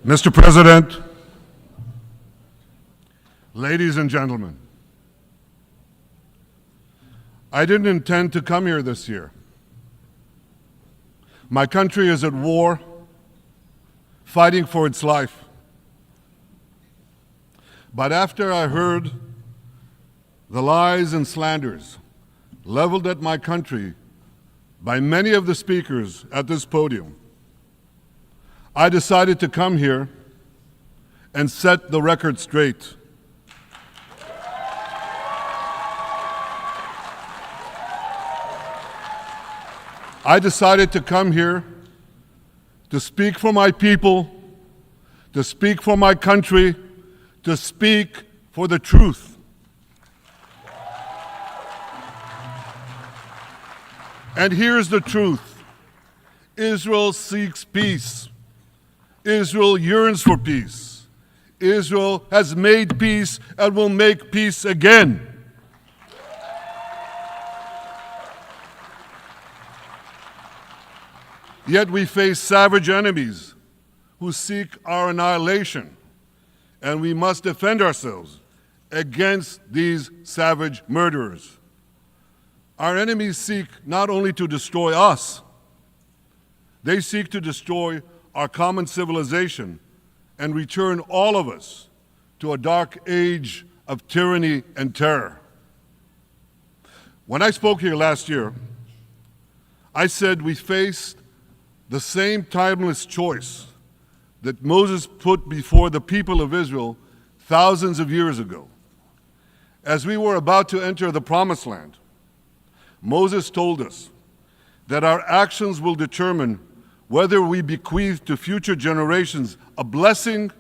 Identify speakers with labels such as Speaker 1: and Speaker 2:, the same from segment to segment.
Speaker 1: Mr. President, ladies and gentlemen, I didn't intend to come here this year. My country is at war, fighting for its life. But after I heard the lies and slanders leveled at my country by many of the speakers at this podium, I decided to come here and set the record straight. I decided to come here to speak for my people, to speak for my country, to speak for the truth. And here's the truth. Israel seeks peace. Israel yearns for peace. Israel has made peace and will make peace again. Yet we face savage enemies who seek our annihilation, and we must defend ourselves against these savage murderers. Our enemies seek not only to destroy us, they seek to destroy our common civilization and return all of us to a dark age of tyranny and terror. When I spoke here last year, I said we faced the same timeless choice that Moses put before the people of Israel thousands of years ago. As we were about to enter the Promised Land, Moses told us that our actions will determine whether we bequeath to future generations a blessing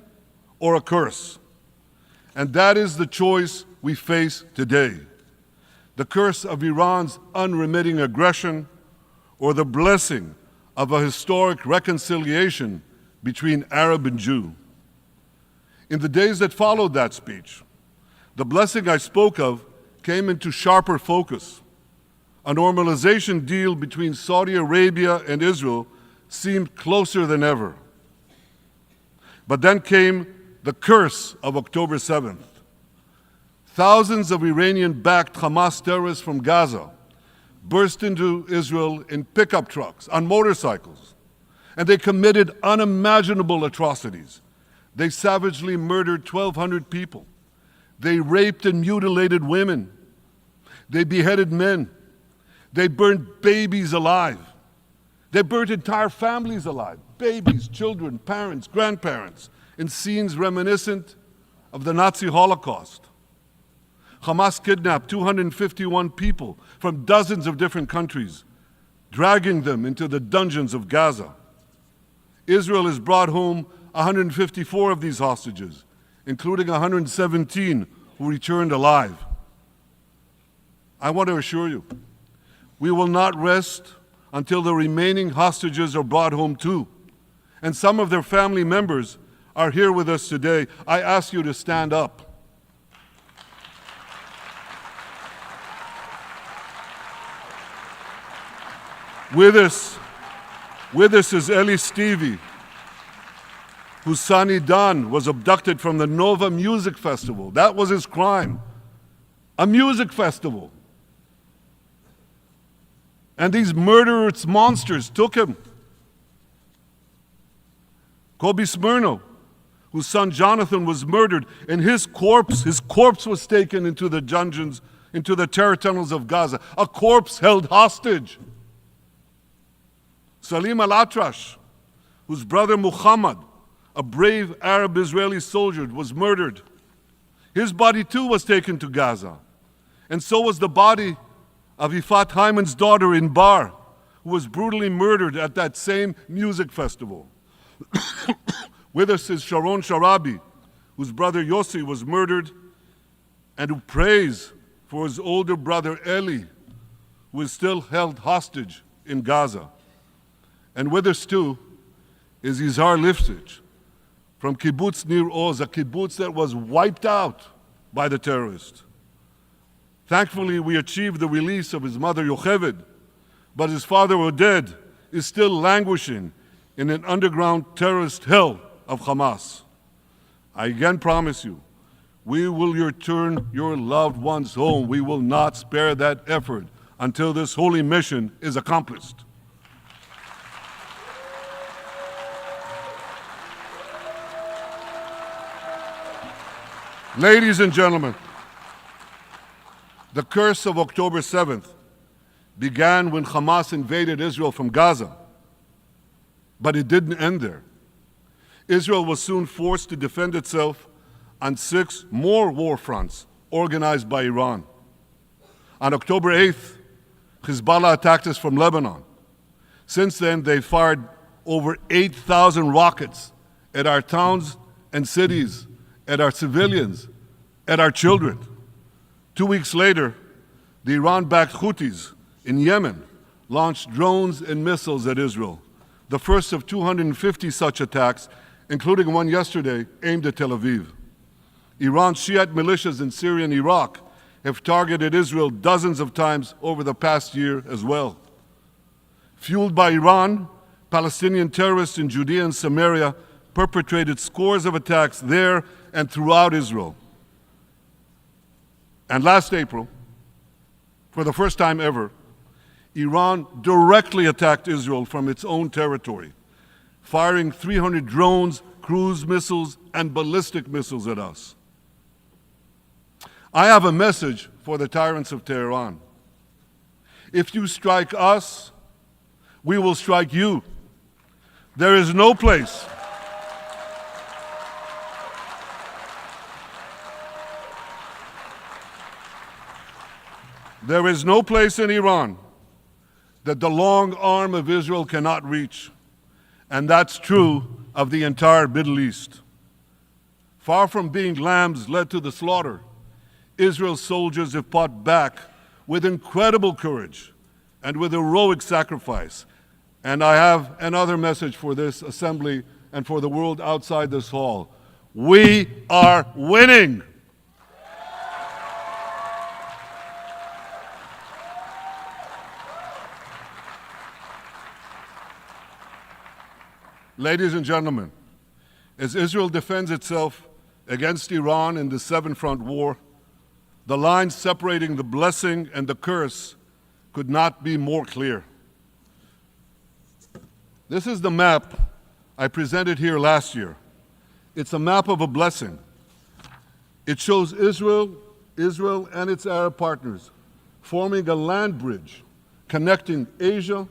Speaker 1: or a curse. And that is the choice we face today. The curse of Iran's unremitting aggression, or the blessing of a historic reconciliation between Arab and Jew. In the days that followed that speech, the blessing I spoke of came into sharper focus. A normalization deal between Saudi Arabia and Israel seemed closer than ever. But then came the curse of October 7th. Thousands of Iranian-backed Hamas terrorists from Gaza burst into Israel in pickup trucks, on motorcycles, and they committed unimaginable atrocities. They savagely murdered 1,200 people. They raped and mutilated women. They beheaded men. They burned babies alive. They burnt entire families alive, babies, children, parents, grandparents, in scenes reminiscent of the Nazi Holocaust. Hamas kidnapped 251 people from dozens of different countries, dragging them into the dungeons of Gaza. Israel has brought home 154 of these hostages, including 117 who returned alive. I want to assure you, we will not rest until the remaining hostages are brought home too. And some of their family members are here with us today. I ask you to stand up. With us is Eli Stevie, whose son Idan was abducted from the Nova Music Festival. That was his crime, a music festival. And these murderous monsters took him. Kobe Smirno, whose son Jonathan was murdered, and his corpse was taken into the dungeons, into the terror tunnels of Gaza, a corpse held hostage. Salim al-Atrash, whose brother Muhammad, a brave Arab-Israeli soldier, was murdered. His body too was taken to Gaza. And so was the body of Ifat Hyman's daughter in Bar, who was brutally murdered at that same music festival. With us is Sharon Sharabi, whose brother Yossi was murdered, and who prays for his older brother Eli, who is still held hostage in Gaza. And with us too is Izhar Lifsich from Kibbutz Nir Oz, a kibbutz that was wiped out by the terrorists. Thankfully, we achieved the release of his mother Yocheved, but his father Oded is still languishing in an underground terrorist hell of Hamas. I again promise you, we will return your loved ones home. We will not spare that effort until this holy mission is accomplished. Ladies and gentlemen, the curse of October 7th began when Hamas invaded Israel from Gaza, but it didn't end there. Israel was soon forced to defend itself on 6 more war fronts organized by Iran. On October 8th, Hezbollah attacked us from Lebanon. Since then, they fired over 8,000 rockets at our towns and cities, at our civilians, at our children. 2 weeks later, the Iran-backed Houthis in Yemen launched drones and missiles at Israel, the first of 250 such attacks, including one yesterday aimed at Tel Aviv. Iran's Shiite militias in Syria and Iraq have targeted Israel dozens of times over the past year as well. Fueled by Iran, Palestinian terrorists in Judea and Samaria perpetrated scores of attacks there and throughout Israel. And last April, for the first time ever, Iran directly attacked Israel from its own territory, firing 300 drones, cruise missiles, and ballistic missiles at us. I have a message for the tyrants of Tehran. If you strike us, we will strike you. There is no place in Iran that the long arm of Israel cannot reach, and that's true of the entire Middle East. Far from being lambs led to the slaughter, Israel's soldiers have fought back with incredible courage and with heroic sacrifice. And I have another message for this assembly and for the world outside this hall. We are winning. Ladies and gentlemen, as Israel defends itself against Iran in the seven-front war, the line separating the blessing and the curse could not be more clear. This is the map I presented here last year. It's a map of a blessing. It shows Israel and its Arab partners forming a land bridge connecting Asia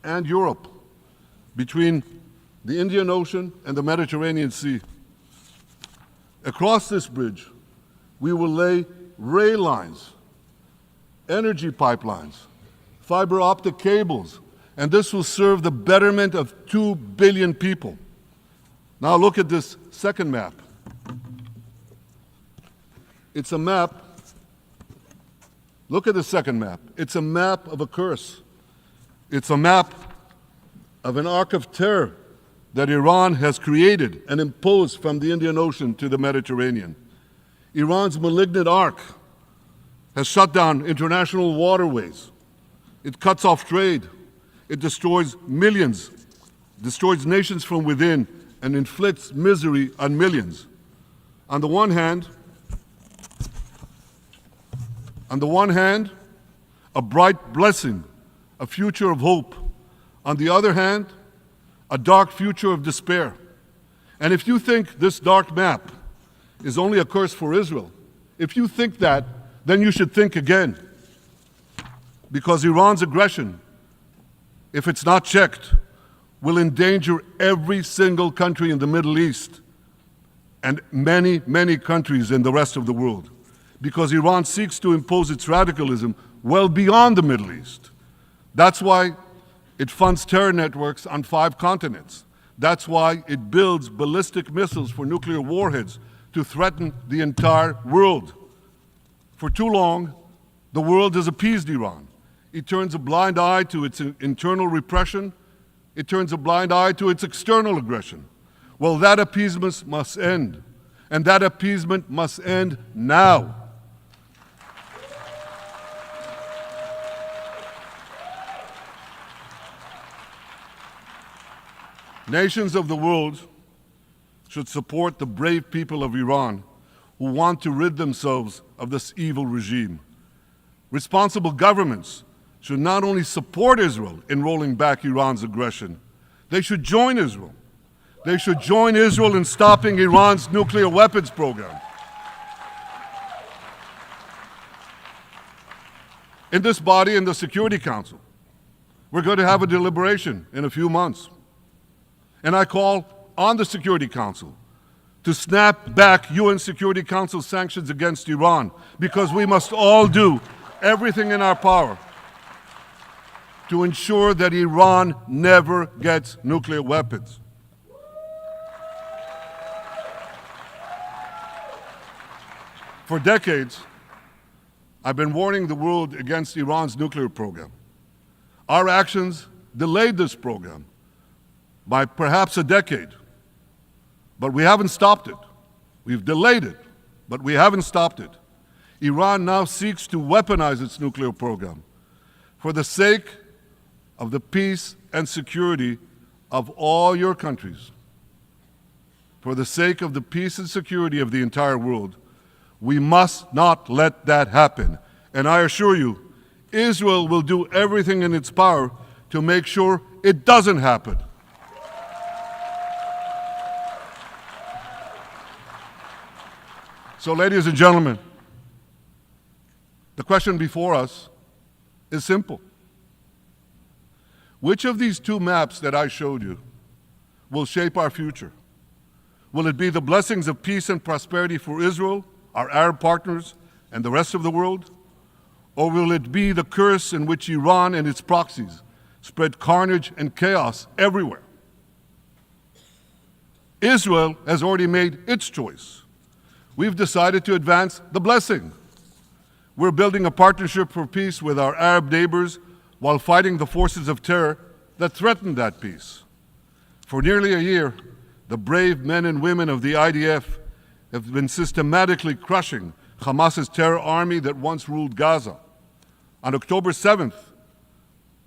Speaker 1: and Europe between the Indian Ocean and the Mediterranean Sea. Across this bridge, we will lay rail lines, energy pipelines, fiber optic cables, and this will serve the betterment of 2 billion people. Now look at this second map. It's a map. Look at the second map. It's a map of a curse. It's a map of an arc of terror that Iran has created and imposed from the Indian Ocean to the Mediterranean. Iran's malignant arc has shut down international waterways. It cuts off trade. It destroys millions, destroys nations from within, and inflicts misery on millions. On the one hand, a bright blessing, a future of hope. On the other hand, a dark future of despair. And if you think this dark map is only a curse for Israel, if you think that, then you should think again. Because Iran's aggression, if it's not checked, will endanger every single country in the Middle East and many, many countries in the rest of the world. Because Iran seeks to impose its radicalism well beyond the Middle East. That's why it funds terror networks on 5 continents. That's why it builds ballistic missiles for nuclear warheads to threaten the entire world. For too long, the world has appeased Iran. It turns a blind eye to its internal repression. It turns a blind eye to its external aggression. Well, that appeasement must end. And that appeasement must end now. Nations of the world should support the brave people of Iran who want to rid themselves of this evil regime. Responsible governments should not only support Israel in rolling back Iran's aggression, they should join Israel. They should join Israel in stopping Iran's nuclear weapons program. In this body, in the Security Council, we're going to have a deliberation in a few months. And I call on the Security Council to snap back UN Security Council sanctions against Iran, because we must all do everything in our power to ensure that Iran never gets nuclear weapons. For decades, I've been warning the world against Iran's nuclear program. Our actions delayed this program by perhaps a decade, but we haven't stopped it. We've delayed it, but we haven't stopped it. Iran now seeks to weaponize its nuclear program for the sake of the peace and security of all your countries. For the sake of the peace and security of the entire world, we must not let that happen. And I assure you, Israel will do everything in its power to make sure it doesn't happen. So, ladies and gentlemen, the question before us is simple. Which of these two maps that I showed you will shape our future? Will it be the blessings of peace and prosperity for Israel, our Arab partners, and the rest of the world? Or will it be the curse in which Iran and its proxies spread carnage and chaos everywhere? Israel has already made its choice. We've decided to advance the blessing. We're building a partnership for peace with our Arab neighbors while fighting the forces of terror that threaten that peace. For nearly a year, the brave men and women of the IDF have been systematically crushing Hamas's terror army that once ruled Gaza. On October 7th,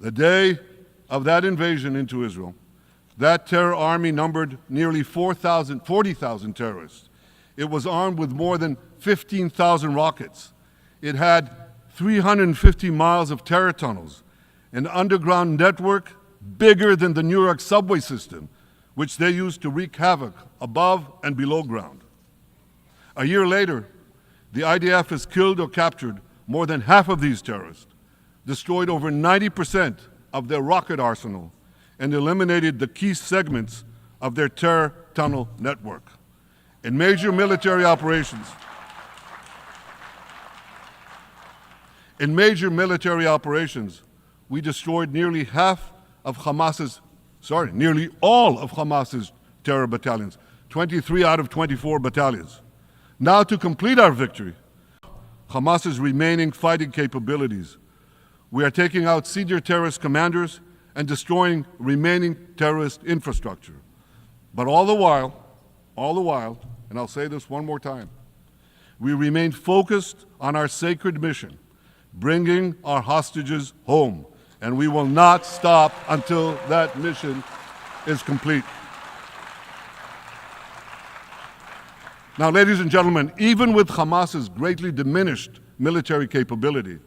Speaker 1: the day of that invasion into Israel, that terror army numbered nearly 40,000 terrorists. It was armed with more than 15,000 rockets. It had 350 miles of terror tunnels, an underground network bigger than the New York subway system, which they used to wreak havoc above and below ground. A year later, the IDF has killed or captured more than half of these terrorists, destroyed over 90% of their rocket arsenal, and eliminated the key segments of their terror tunnel network. In major military operations, we destroyed nearly all of Hamas's terror battalions, 23 out of 24 battalions. Now, to complete our victory, Hamas's remaining fighting capabilities, we are taking out senior terrorist commanders and destroying remaining terrorist infrastructure. But all the while, and I'll say this one more time, we remain focused on our sacred mission, bringing our hostages home, and we will not stop until that mission is complete. Now, ladies and gentlemen, even with Hamas's greatly diminished military capability,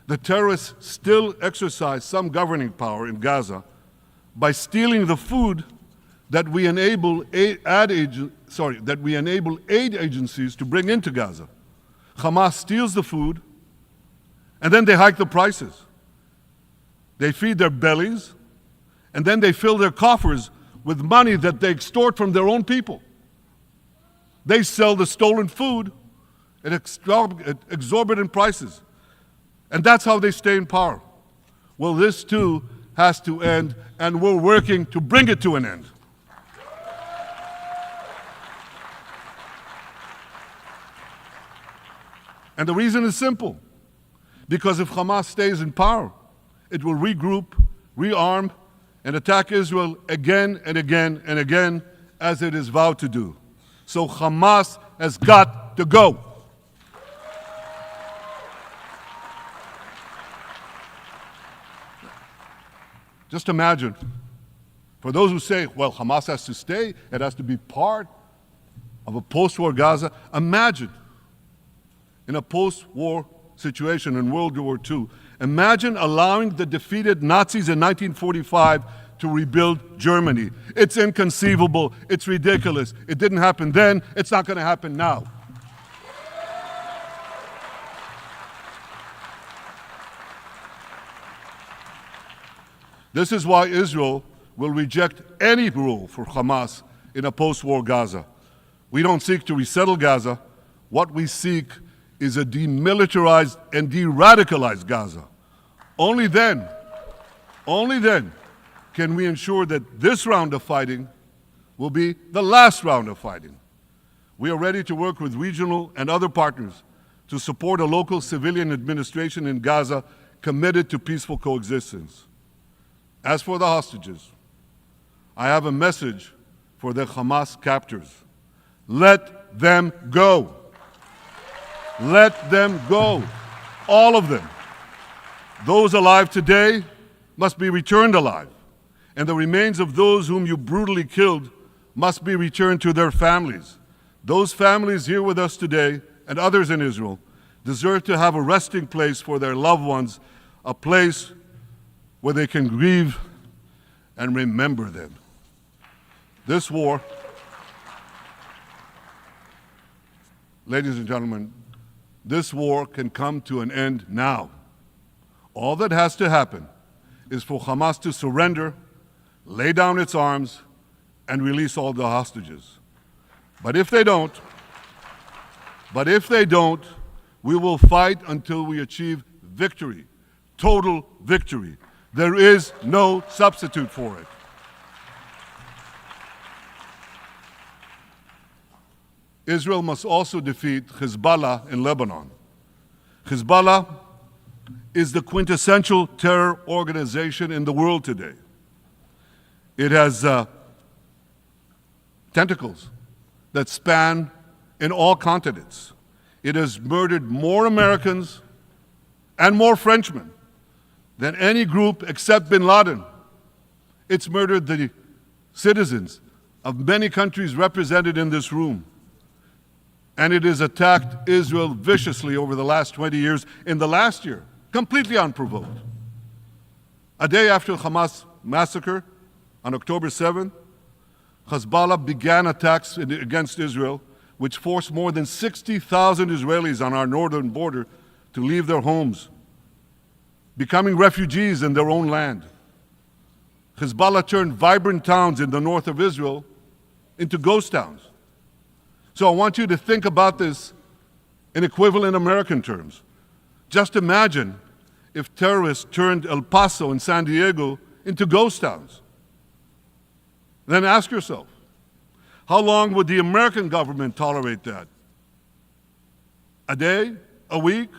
Speaker 1: the terrorists still exercise some governing power in Gaza by stealing the food that we enable aid agencies to bring into Gaza. Hamas steals the food, and then they hike the prices. They feed their bellies, and then they fill their coffers with money that they extort from their own people. They sell the stolen food at exorbitant prices. And that's how they stay in power. Well, this too has to end, and we're working to bring it to an end. And the reason is simple. Because if Hamas stays in power, it will regroup, rearm, and attack Israel again and again and again, as it is vowed to do. So Hamas has got to go. Just imagine, For those who say, well, Hamas has to stay, it has to be part of a post-war Gaza, imagine in a post-war situation in World War II, imagine allowing the defeated Nazis in 1945 to rebuild Germany. It's inconceivable, it's ridiculous. It didn't happen then, it's not going to happen now. This is why Israel will reject any role for Hamas in a post-war Gaza. We don't seek to resettle Gaza. What we seek is a demilitarized and de-radicalized Gaza. Only then can we ensure that this round of fighting will be the last round of fighting. We are ready to work with regional and other partners to support a local civilian administration in Gaza committed to peaceful coexistence. As for the hostages, I have a message for the Hamas captors. Let them go. Let them go. All of them. Those alive today must be returned alive, and the remains of those whom you brutally killed must be returned to their families. Those families here with us today, and others in Israel, deserve to have a resting place for their loved ones, a place where they can grieve and remember them. This war, ladies and gentlemen, this war can come to an end now. All that has to happen is for Hamas to surrender, lay down its arms, and release all the hostages. But if they don't, we will fight until we achieve victory, total victory. There is no substitute for it. Israel must also defeat Hezbollah in Lebanon. Hezbollah is the quintessential terror organization in the world today. It has tentacles that span in all continents. It has murdered more Americans and more Frenchmen than any group except bin Laden. It's murdered the citizens of many countries represented in this room. And it has attacked Israel viciously over the last 20 years, in the last year, completely unprovoked. A day after Hamas massacre, on October 7th, Hezbollah began attacks against Israel, which forced more than 60,000 Israelis on our northern border to leave their homes, becoming refugees in their own land. Hezbollah turned vibrant towns in the north of Israel into ghost towns. So I want you to think about this in equivalent American terms. Just imagine if terrorists turned El Paso and San Diego into ghost towns. Then ask yourself, how long would the American government tolerate that? A day? A week?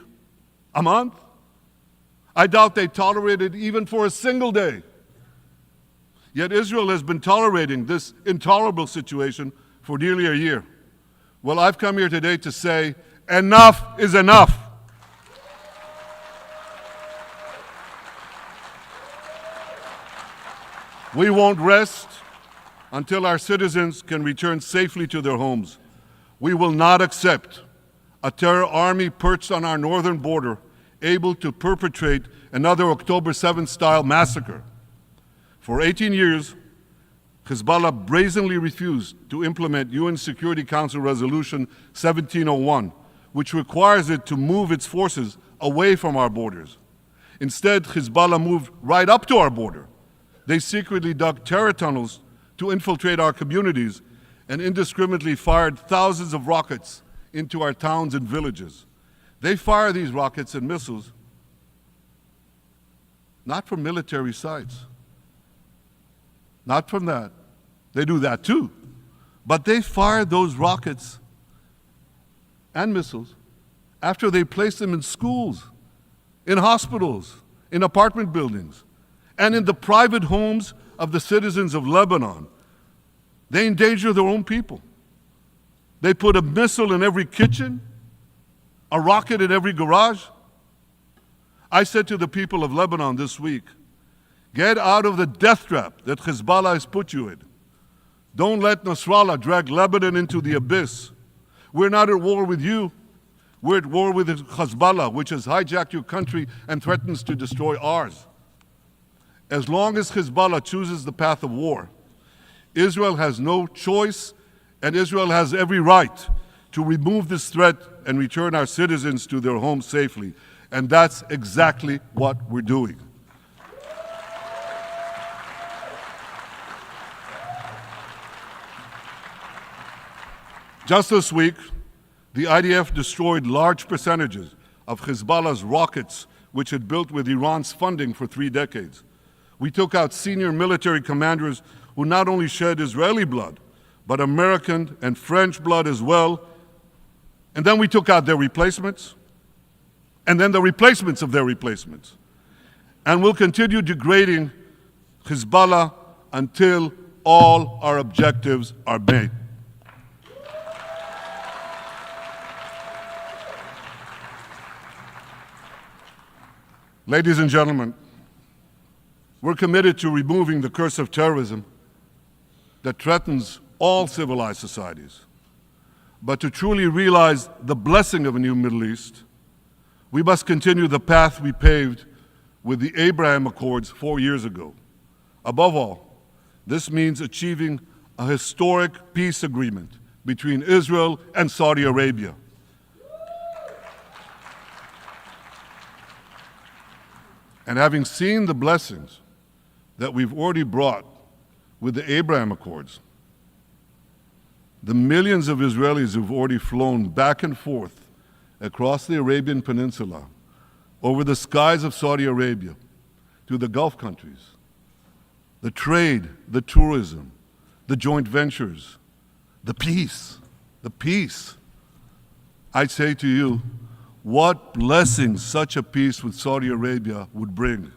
Speaker 1: A month? I doubt they tolerate it even for a single day. Yet Israel has been tolerating this intolerable situation for nearly a year. Well, I've come here today to say, enough is enough. We won't rest until our citizens can return safely to their homes. We will not accept a terror army perched on our northern border, able to perpetrate another October 7th style massacre. For 18 years, Hezbollah brazenly refused to implement UN Security Council Resolution 1701, which requires it to move its forces away from our borders. Instead, Hezbollah moved right up to our border. They secretly dug terror tunnels to infiltrate our communities and indiscriminately fired thousands of rockets into our towns and villages. They fire these rockets and missiles not from military sites, not from that. They do that too. But they fire those rockets and missiles after they place them in schools, in hospitals, in apartment buildings, and in the private homes of the citizens of Lebanon. They endanger their own people. They put a missile in every kitchen, a rocket in every garage. I said to the people of Lebanon this week, Get out of the death trap that Hezbollah has put you in. Don't let Nasrallah drag Lebanon into the abyss. We're not at war with you. We're at war with Hezbollah, which has hijacked your country and threatens to destroy ours. As long as Hezbollah chooses the path of war, Israel has no choice, and Israel has every right to remove this threat and return our citizens to their homes safely. And that's exactly what we're doing. Just this week, the IDF destroyed large percentages of Hezbollah's rockets, which it built with Iran's funding for 3 decades. We took out senior military commanders who not only shed Israeli blood, but American and French blood as well. And then we took out their replacements, and then the replacements of their replacements. And we'll continue degrading Hezbollah until all our objectives are met. Ladies and gentlemen, we're committed to removing the curse of terrorism that threatens all civilized societies. But to truly realize the blessing of a new Middle East, we must continue the path we paved with the Abraham Accords 4 years ago. Above all, this means achieving a historic peace agreement between Israel and Saudi Arabia. And having seen the blessings that we've already brought with the Abraham Accords, the millions of Israelis who've already flown back and forth across the Arabian Peninsula, over the skies of Saudi Arabia, to the Gulf countries, the trade, the tourism, the joint ventures, the peace, I say to you, what blessings such a peace with Saudi Arabia would bring.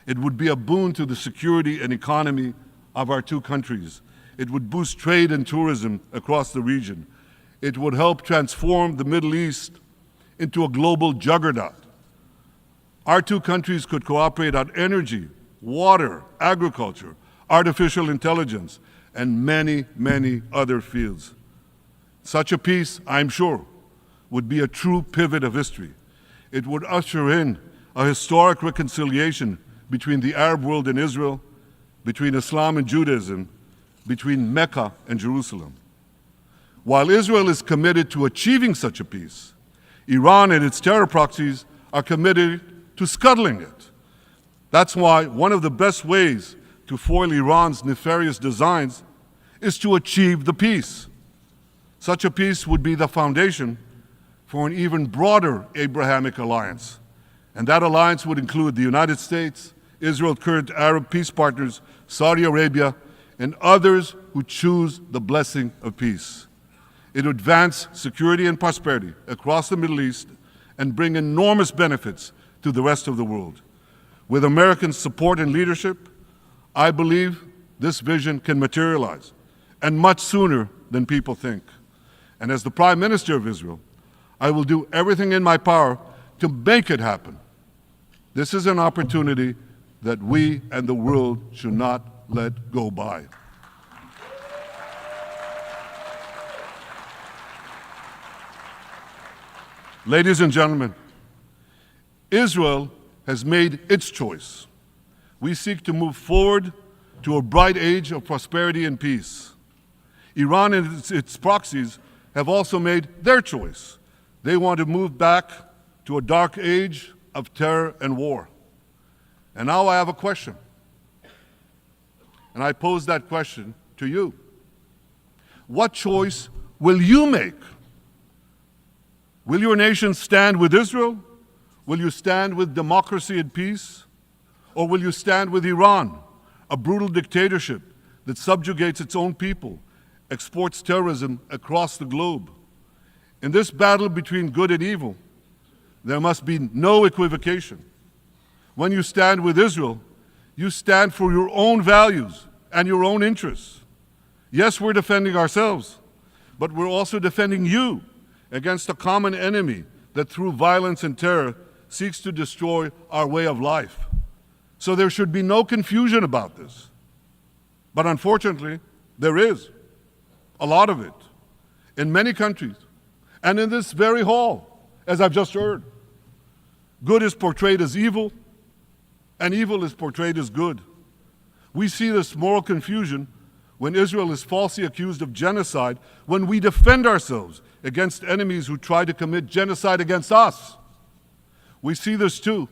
Speaker 1: It would be a boon to the security and economy of our 2 countries. It would boost trade and tourism across the region. It would help transform the Middle East into a global juggernaut. Our 2 countries could cooperate on energy, water, agriculture, artificial intelligence, and many, many other fields. Such a peace, I'm sure, would be a true pivot of history. It would usher in a historic reconciliation between the Arab world and Israel, between Islam and Judaism, between Mecca and Jerusalem. While Israel is committed to achieving such a peace, Iran and its terror proxies are committed to scuttling it. That's why one of the best ways to foil Iran's nefarious designs is to achieve the peace. Such a peace would be the foundation for an even broader Abrahamic alliance. And that alliance would include the United States, Israel's current Arab peace partners, Saudi Arabia, and others who choose the blessing of peace. It would advance security and prosperity across the Middle East and bring enormous benefits to the rest of the world. With American support and leadership, I believe this vision can materialize, and much sooner than people think. And as the Prime Minister of Israel, I will do everything in my power to make it happen. This is an opportunity that we and the world should not let go by. Ladies and gentlemen, Israel has made its choice. We seek to move forward to a bright age of prosperity and peace. Iran and its proxies have also made their choice. They want to move back to a dark age of terror and war. And now I have a question. And I pose that question to you. What choice will you make? Will your nation stand with Israel? Will you stand with democracy and peace? Or will you stand with Iran, a brutal dictatorship that subjugates its own people, exports terrorism across the globe? In this battle between good and evil, there must be no equivocation. When you stand with Israel, you stand for your own values and your own interests. Yes, we're defending ourselves, but we're also defending you against a common enemy that through violence and terror seeks to destroy our way of life. So there should be no confusion about this. But unfortunately, there is a lot of it in many countries and in this very hall, as I've just heard. Good is portrayed as evil, and evil is portrayed as good. We see this moral confusion when Israel is falsely accused of genocide, when we defend ourselves against enemies who try to commit genocide against us. We see this too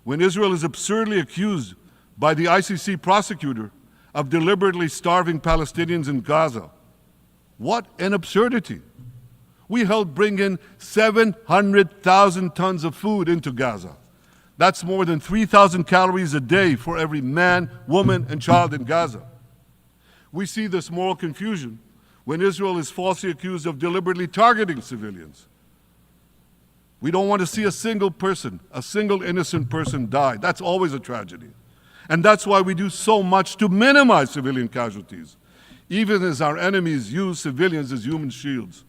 Speaker 1: when Israel is absurdly accused by the ICC prosecutor of deliberately starving Palestinians in Gaza. What an absurdity! We helped bring in 700,000 tons of food into Gaza. That's more than 3,000 calories a day for every man, woman, and child in Gaza. We see this moral confusion when Israel is falsely accused of deliberately targeting civilians. We don't want to see a single person, a single innocent person die. That's always a tragedy. And that's why we do so much to minimize civilian casualties, even as our enemies use civilians as human shields.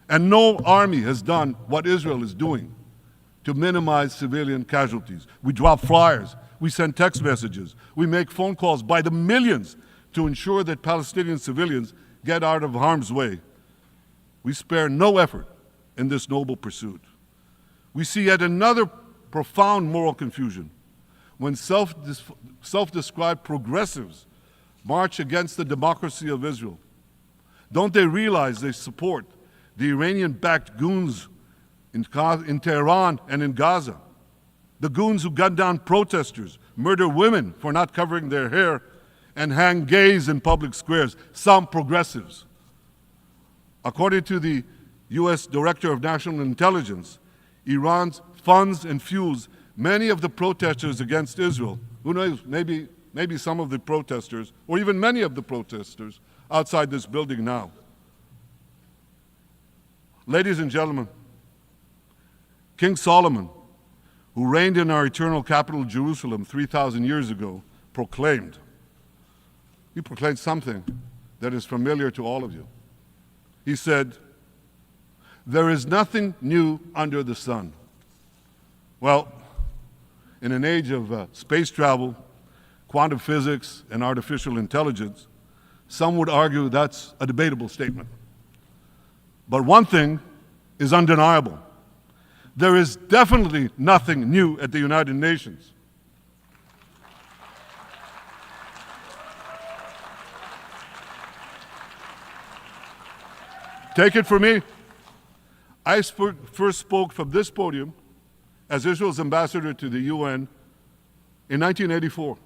Speaker 1: And no army has done what Israel is doing to minimize civilian casualties. We drop flyers, we send text messages, we make phone calls by the millions to ensure that Palestinian civilians get out of harm's way. We spare no effort in this noble pursuit. We see yet another profound moral confusion when self-described progressives march against the democracy of Israel. Don't they realize they support the Iranian-backed goons in Tehran and in Gaza? The goons who gun down protesters, murder women for not covering their hair, and hang gays in public squares, some progressives. According to the U.S. Director of National Intelligence, Iran funds and fuels many of the protesters against Israel. Who knows, maybe some of the protesters, or even many of the protesters outside this building now. Ladies and gentlemen, King Solomon, who reigned in our eternal capital, Jerusalem, 3,000 years ago, proclaimed something that is familiar to all of you. He said, "There is nothing new under the sun." Well, in an age of space travel, quantum physics, and artificial intelligence, some would argue that's a debatable statement. But one thing is undeniable. There is definitely nothing new at the United Nations. Take it from me. I first spoke from this podium as Israel's ambassador to the UN in 1984.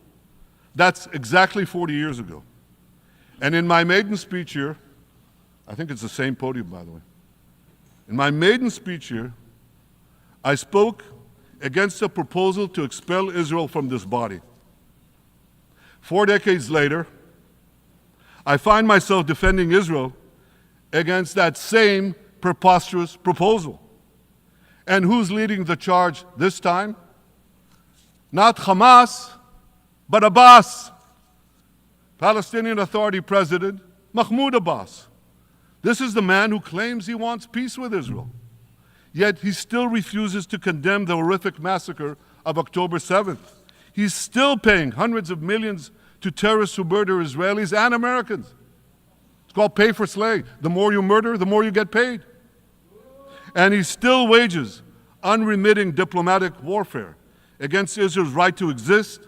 Speaker 1: That's exactly 40 years ago. And in my maiden speech here, I think it's the same podium, by the way. In my maiden speech here, I spoke against a proposal to expel Israel from this body. 4 decades later, I find myself defending Israel against that same preposterous proposal. And who's leading the charge this time? Not Hamas, but Abbas, Palestinian Authority President Mahmoud Abbas. This is the man who claims he wants peace with Israel. Yet he still refuses to condemn the horrific massacre of October 7th. He's still paying hundreds of millions to terrorists who murder Israelis and Americans. It's called pay for slay. The more you murder, the more you get paid. And he still wages unremitting diplomatic warfare against Israel's right to exist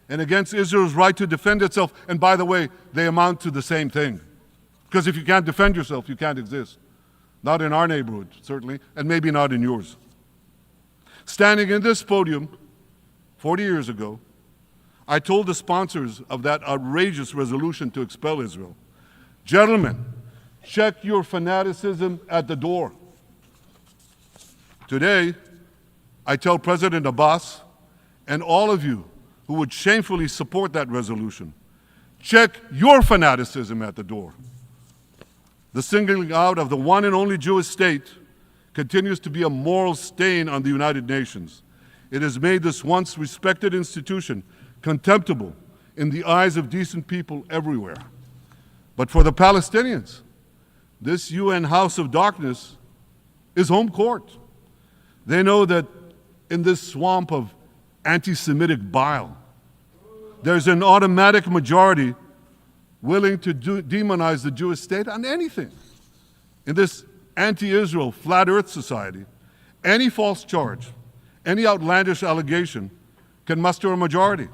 Speaker 1: and against Israel's right to defend itself. And by the way, they amount to the same thing. Because if you can't defend yourself, you can't exist. Not in our neighborhood, certainly, and maybe not in yours. Standing in this podium 40 years ago, I told the sponsors of that outrageous resolution to expel Israel, "Gentlemen, check your fanaticism at the door." Today, I tell President Abbas and all of you who would shamefully support that resolution, check your fanaticism at the door. The singling out of the one and only Jewish state continues to be a moral stain on the United Nations. It has made this once respected institution contemptible in the eyes of decent people everywhere. But for the Palestinians, this UN House of Darkness is home court. They know that in this swamp of anti-Semitic bile, there's an automatic majority willing to demonize the Jewish state on anything. In this anti-Israel, flat earth society, any false charge, any outlandish allegation can muster a majority.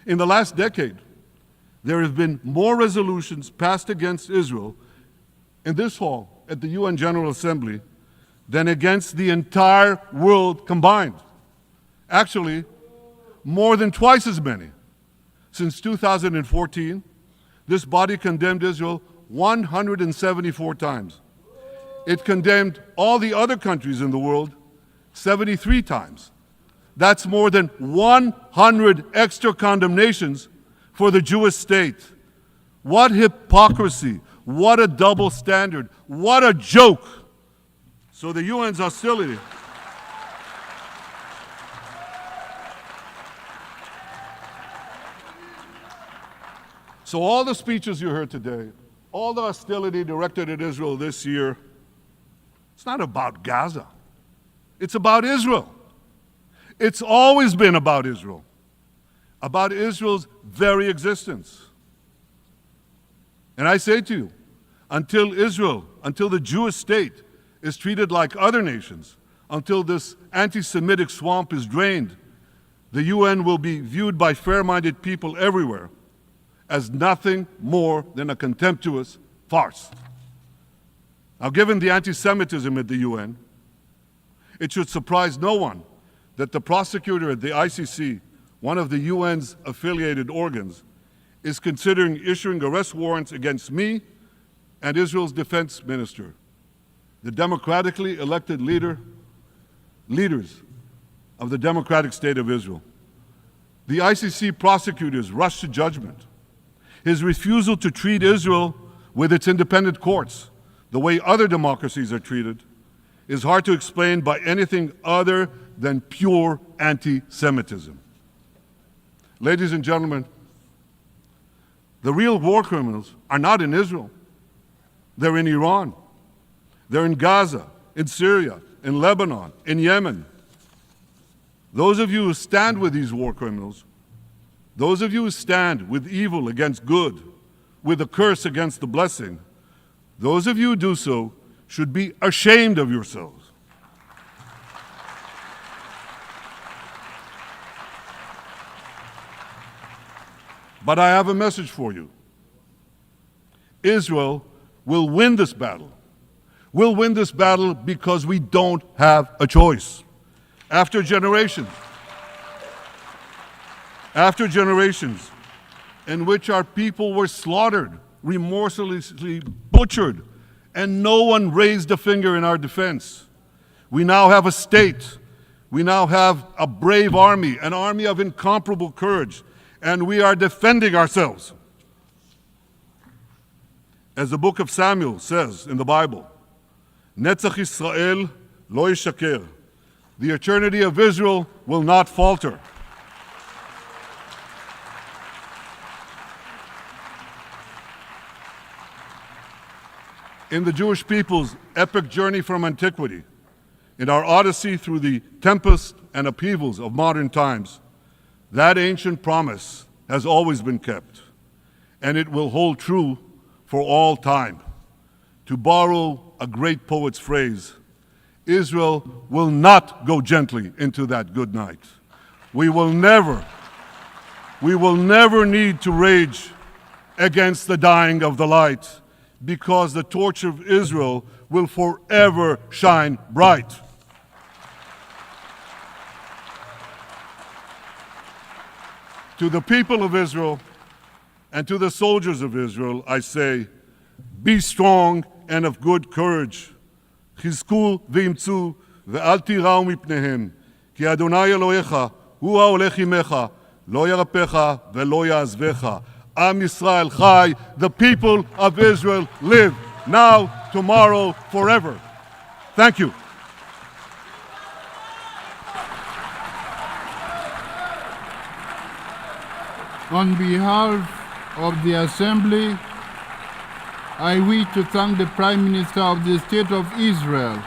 Speaker 1: In the last decade, there have been more resolutions passed against Israel in this hall at the UN General Assembly than against the entire world combined. Actually, more than twice as many. Since 2014, this body condemned Israel 174 times. It condemned all the other countries in the world 73 times. That's more than 100 extra condemnations for the Jewish state. What hypocrisy, what a double standard, what a joke. So the UN's hostility. So all the speeches you heard today, all the hostility directed at Israel this year, it's not about Gaza. It's about Israel. It's always been about Israel's very existence. And I say to you, until the Jewish state is treated like other nations, until this anti-Semitic swamp is drained, the UN will be viewed by fair-minded people everywhere as nothing more than a contemptuous farce. Now, given the anti-Semitism at the UN, it should surprise no one that the prosecutor at the ICC, one of the UN's affiliated organs, is considering issuing arrest warrants against me and Israel's defense minister, the democratically elected leaders of the democratic state of Israel. The ICC prosecutors rushed to judgment. His refusal to treat Israel with its independent courts the way other democracies are treated is hard to explain by anything other than pure anti-Semitism. Ladies and gentlemen, the real war criminals are not in Israel. They're in Iran. They're in Gaza, in Syria, in Lebanon, in Yemen. Those of you who stand with these war criminals, those of you who stand with evil against good, with a curse against the blessing, those of you who do so should be ashamed of yourselves. But I have a message for you. Israel will win this battle. We'll win this battle because we don't have a choice. After generations in which our people were slaughtered, remorselessly butchered, and no one raised a finger in our defense, we now have a state. We now have a brave army, an army of incomparable courage, and we are defending ourselves. As the book of Samuel says in the Bible, Netzach Yisrael lo yishaker. The eternity of Israel will not falter. In the Jewish people's epic journey from antiquity, in our odyssey through the tempest and upheavals of modern times, that ancient promise has always been kept, and it will hold true for all time. To borrow a great poet's phrase, Israel will not go gently into that good night. We will never need to rage against the dying of the light, because the torch of Israel will forever shine bright. To the people of Israel and to the soldiers of Israel, I say, be strong and of good courage. חזקו ואמצו ואל תיראו מפניהם, כי אדוני אלוהיך הוא ההולך עמך, לא ירפך ולא יעזבך. Am Yisrael Chai, the people of Israel live, now, tomorrow, forever. Thank you.
Speaker 2: On behalf of the Assembly, I wish to thank the Prime Minister of the State of Israel